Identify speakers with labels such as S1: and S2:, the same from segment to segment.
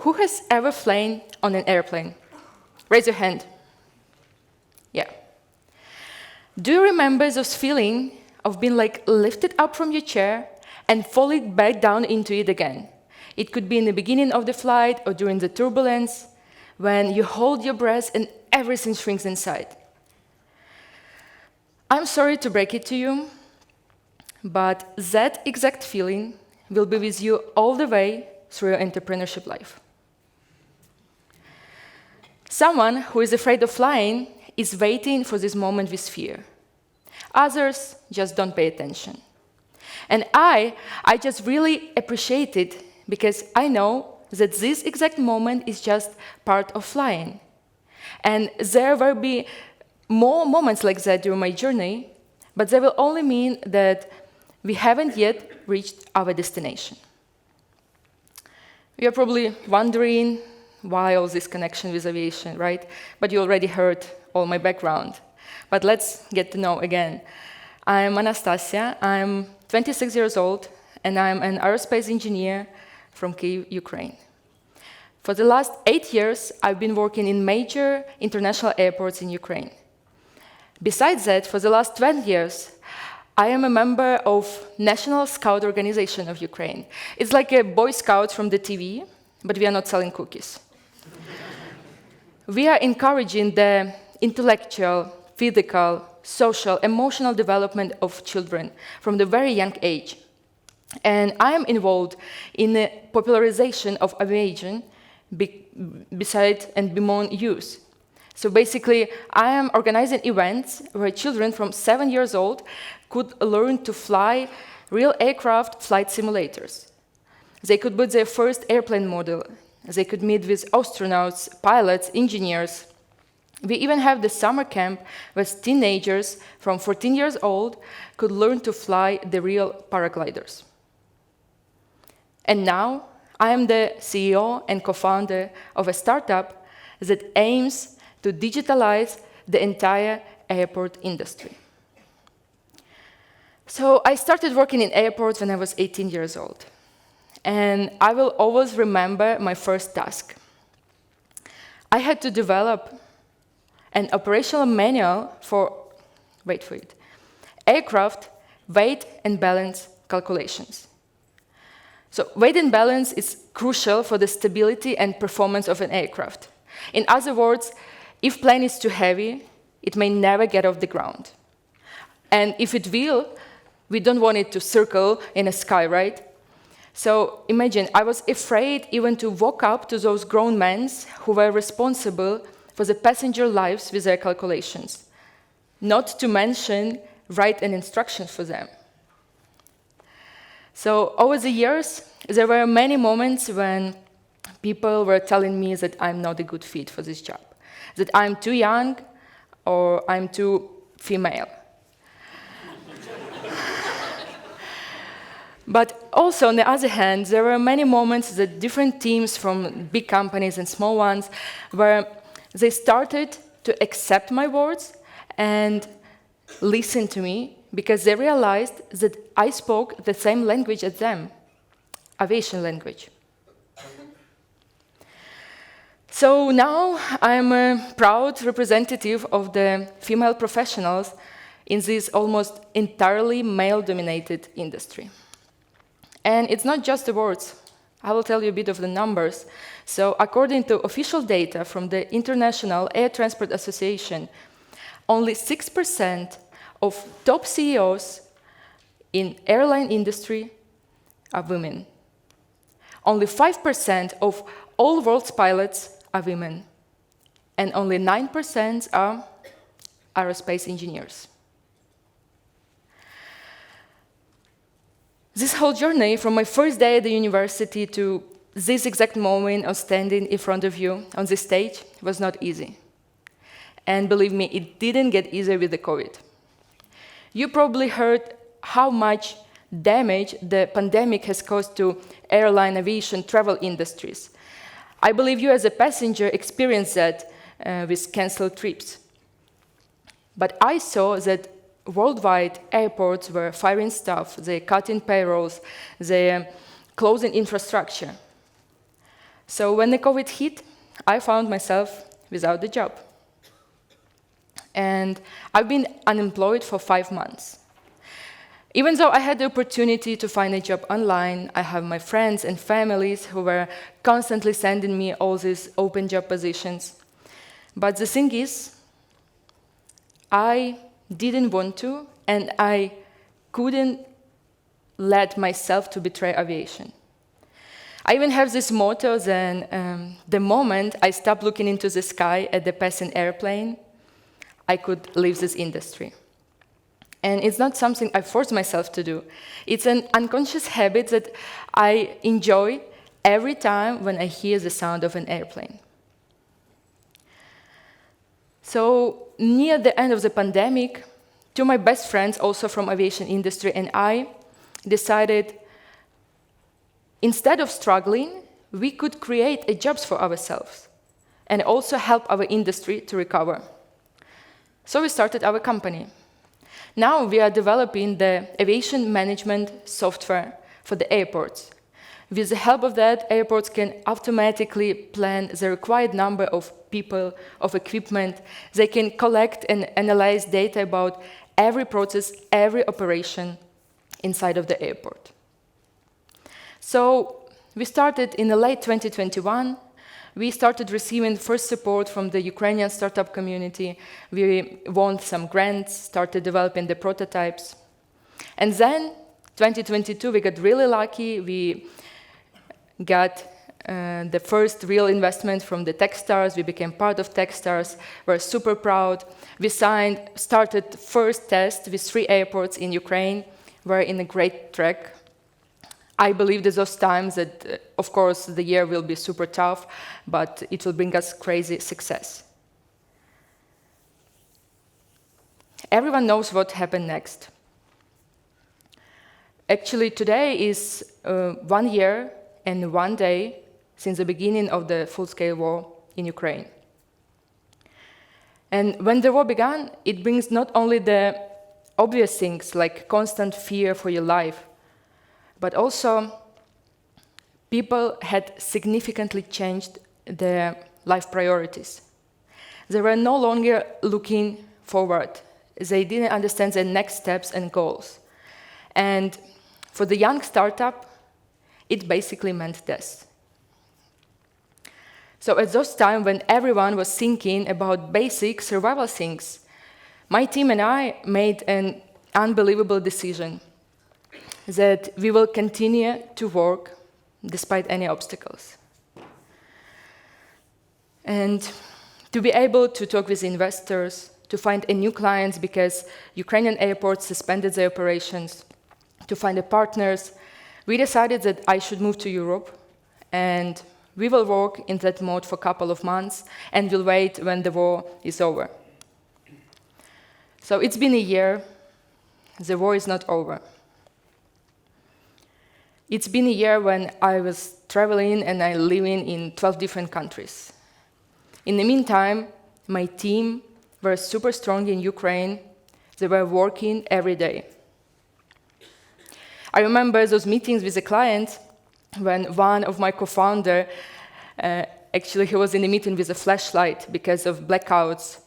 S1: Who has ever flown on an airplane? Raise your hand. Yeah. Do you remember those feeling of being like lifted up from your chair and falling back down into it again? It could be in the beginning of the flight or during the turbulence, when you hold your breath and everything shrinks inside. I'm sorry to break it to you, but that exact feeling will be with you all the way through your entrepreneurship life. Someone who is afraid of flying is waiting for this moment with fear. Others just don't pay attention. And I just really appreciate it because I know that this exact moment is just part of flying. And there will be more moments like that during my journey, but they will only mean that we haven't yet reached our destination. You're probably wondering why all this connection with aviation, right? But you already heard all my background. But let's get to know again. I'm Anastasiia, I'm 26 years old, and I'm an aerospace engineer from Kyiv, Ukraine. For the last 8 years, I've been working in major international airports in Ukraine. Besides that, for the last 12 years, I am a member of National Scout Organization of Ukraine. It's like a Boy Scout from the TV, but we are not selling cookies. We are encouraging the intellectual, physical, social, emotional development of children from the very young age. And I am involved in the popularization of aviation beside and beyond youth. So basically, I am organizing events where children from 7 years old could learn to fly real aircraft flight simulators. They could build their first airplane model. They could meet with astronauts, pilots, engineers. We even have the summer camp where teenagers from 14 years old could learn to fly the real paragliders. And now, I am the CEO and co-founder of a startup that aims to digitalize the entire airport industry. So I started working in airports when I was 18 years old. And I will always remember my first task. I had to develop an operational manual for, wait for it, aircraft weight and balance calculations. So weight and balance is crucial for the stability and performance of an aircraft. In other words, if plane is too heavy, it may never get off the ground. And if it will, we don't want it to circle in the sky, right? So imagine, I was afraid even to walk up to those grown men who were responsible for the passenger lives with their calculations, not to mention write an instruction for them. So over the years, there were many moments when people were telling me that I'm not a good fit for this job, that I'm too young or I'm too female. But also, on the other hand, there were many moments that different teams from big companies and small ones where they started to accept my words and listen to me because they realized that I spoke the same language as them, aviation language. So now I'm a proud representative of the female professionals in this almost entirely male-dominated industry. And it's not just the words. I will tell you a bit of the numbers. So according to official data from the International Air Transport Association, only 6% of top CEOs in airline industry are women. Only 5% of all world's pilots are women. And only 9% are aerospace engineers. This whole journey, from my first day at the university to this exact moment of standing in front of you on this stage, was not easy. And believe me, it didn't get easier with the COVID. You probably heard how much damage the pandemic has caused to airline, aviation, travel industries. I believe you as a passenger experienced that with canceled trips. But I saw that worldwide airports were firing staff, they're cutting payrolls, they're closing infrastructure. So when the COVID hit, I found myself without a job. And I've been unemployed for 5 months. Even though I had the opportunity to find a job online, I have my friends and families who were constantly sending me all these open job positions. But the thing is, I didn't want to, and I couldn't let myself to betray aviation. I even have this motto that the moment I stop looking into the sky at the passing airplane, I could leave this industry. And it's not something I force myself to do. It's an unconscious habit that I enjoy every time when I hear the sound of an airplane. So near the end of the pandemic, two of my best friends, also from aviation industry, and I decided instead of struggling, we could create jobs for ourselves and also help our industry to recover. So we started our company. Now we are developing the aviation management software for the airports. With the help of that, airports can automatically plan the required number of people, of equipment. They can collect and analyze data about every process, every operation inside of the airport. So we started in the late 2021. We started receiving first support from the Ukrainian startup community. We won some grants, started developing the prototypes. And then, 2022, we got really lucky. We got the first real investment from the Techstars. We became part of Techstars. We're super proud. We started first test with 3 airports in Ukraine. We're in a great track. I believe that those times that, of course, the year will be super tough, but it will bring us crazy success. Everyone knows what happened next. Actually, today is 1 year and 1 day since the beginning of the full-scale war in Ukraine. And when the war began, it brings not only the obvious things like constant fear for your life, but also people had significantly changed their life priorities. They were no longer looking forward. They didn't understand their next steps and goals. And for the young startup, it basically meant death. So at those times when everyone was thinking about basic survival things, my team and I made an unbelievable decision that we will continue to work despite any obstacles. And to be able to talk with investors, to find a new clients because Ukrainian airports suspended their operations, to find the partners, we decided that I should move to Europe, and we will work in that mode for a couple of months, and we'll wait when the war is over. So it's been a year. The war is not over. It's been a year when I was traveling and I living in 12 different countries. In the meantime, my team were super strong in Ukraine. They were working every day. I remember those meetings with the clients when one of my co-founders, actually he was in a meeting with a flashlight because of blackouts.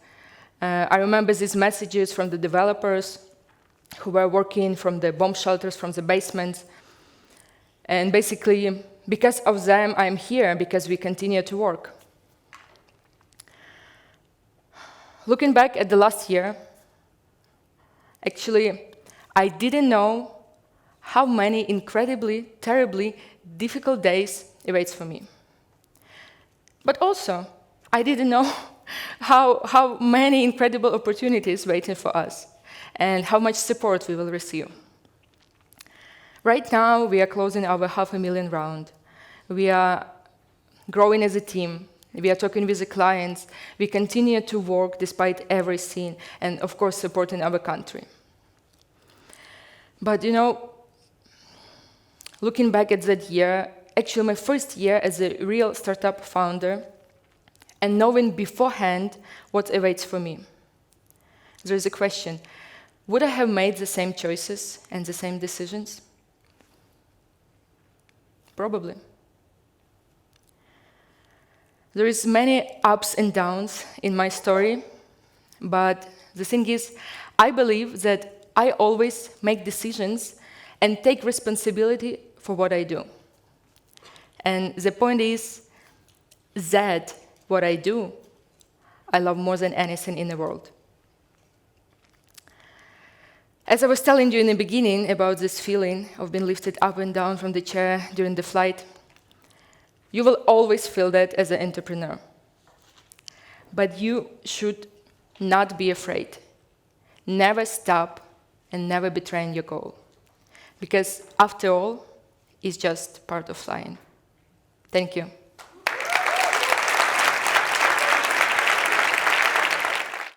S1: I remember these messages from the developers who were working from the bomb shelters, from the basements. And basically, because of them, I'm here, because we continue to work. Looking back at the last year, actually, I didn't know how many incredibly, terribly difficult days awaits for me. But also, I didn't know how many incredible opportunities waiting for us and how much support we will receive. Right now, we are closing our $500,000 round. We are growing as a team. We are talking with the clients. We continue to work despite everything, and of course, supporting our country. But looking back at that year, actually my first year as a real startup founder, and knowing beforehand what awaits for me, there is a question: would I have made the same choices and the same decisions? Probably. There is many ups and downs in my story, but the thing is, I believe that I always make decisions and take responsibility for what I do. And the point is that what I do, I love more than anything in the world. As I was telling you in the beginning about this feeling of being lifted up and down from the chair during the flight, you will always feel that as an entrepreneur. But you should not be afraid. Never stop and never betray your goal. Because after all, it's just part of flying. Thank you.